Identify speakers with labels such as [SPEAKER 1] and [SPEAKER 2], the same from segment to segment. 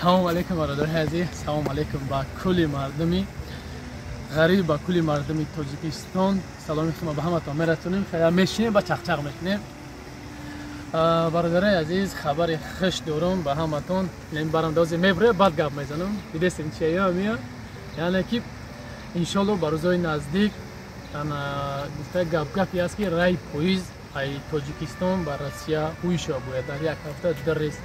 [SPEAKER 1] Салом алейкум бародари азиз, салом алейкум ба кулли мардуми ғариб, ба кулли мардуми Тоҷикистон. Саломи шумо ба ҳаматон мерасонем. Хайр мешинем ба чақчақ мешинем. Бародари азиз, хабари хуш дорам ба ҳаматон. Ин барандози мебре бад гап мезанам. Дидесем чи ая, яъне ки иншалло ба рӯзои наздик гуфта гап-гапи аст ки рай поиз ай Тоҷикистон ба Россия ҳуйша бояд дар як ҳафта дарес.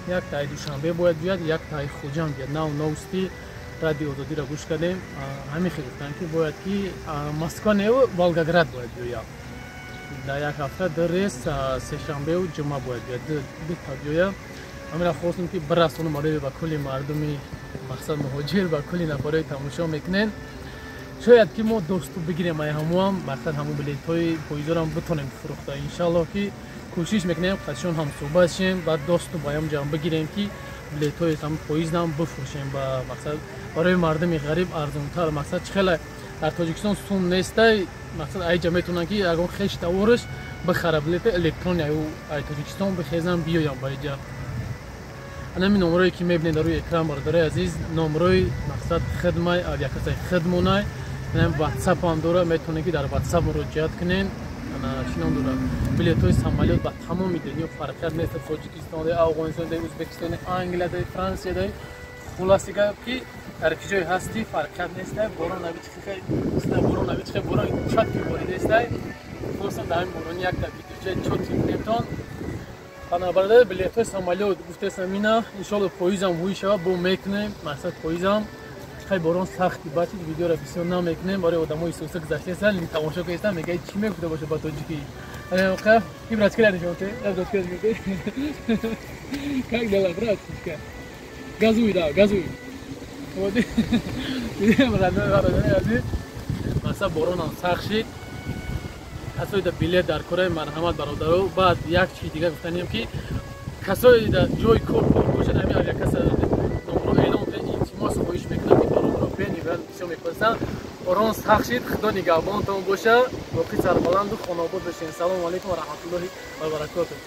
[SPEAKER 1] Як таи душанбе бояд биёд, як таи хуҷанд биёд. Нав новости радио Озодиро гӯш кардем. Ҳамин хел гуфтанд ки бояд ки Москванеу Волгоград бояд биёяд. Дар як ҳафта ду рейс сешанбеу ҷумъа бояд биёд. Ду та биёяд. Ҳамира хостем ки бирасонам орёи ба кулли мардуми мақсад муҳоҷир, ба кулли нафарои тамошо мекунем. Шояд ки мо досту бигирем ай ҳамуам, мақсад ҳамун билетҳои поизорам битонем фурӯхта. Иншалло ки кӯшиш мекунем хатшон ҳам суҳбат шем, баъд досту ба ям ҷамъ бигирем ки билетҳои ҳам поиздам бифурӯшем ба мақсад барои мардуми ғариб арзонтар. Мақсад чӣ хеле дар Тоҷикистон сум нестай, мақсад айҷа метавонанд ки ягон хеш тавораш бихара билети электрони ай Тоҷикистон бихезам биёям ба иҷа. Ҳамин номерое ки мебинед дар рӯи экран бародари азиз, номерои мақсад хидмай авиакасаи хидмонай. WhatsApp ҳам дора, метавонед ки дар WhatsApp муроҷиат кунед. Шином дора билетҳои самолёт ба тамоми дунё фарқият нест. Тоҷикистон, Афғонистон, Ӯзбекистон, Англия, Франсия, хулоси гап ки дар ки ҷой ҳастӣ фарқият нест. Борон навичхе борон чотки боридестай. Хусусан дар ҳамин борони як та видеоҷа чотки кунемтон. Бародари билетҳои самолёт гуфтесам ина, иншалло поизам ҳуй шавад, бо мекунем. Мақсад поизам хай борон сахти бачи видеоро бисёр намекунем. Барои одамои сӯса гузаштаеста тамошо кардеста мегӯяд чӣ мегуфта боша ба тоҷикӣ. Ка ибрачкара нишонте, ибрачкара нишонте. Как дела, братушка? Газуй, да, газуй. Вот. Мақсад боронам сахт шид. Касои да билет дар кораи марҳамат бародаро. Баъд як чиз дигар гуфтанем ки касои да ҷои кор бошад ҳамин авиакаса номеро эълон кунед, илтимос хоҳиш мекунам ки бародаро бенивад бисёр мепурсанд. Борон сахт шид, худо нигаҳбонтон боша. Боқӣ сарбаланду хонобод бошед. Салому алейкум ва раҳматуллоҳи ва баракатуҳ.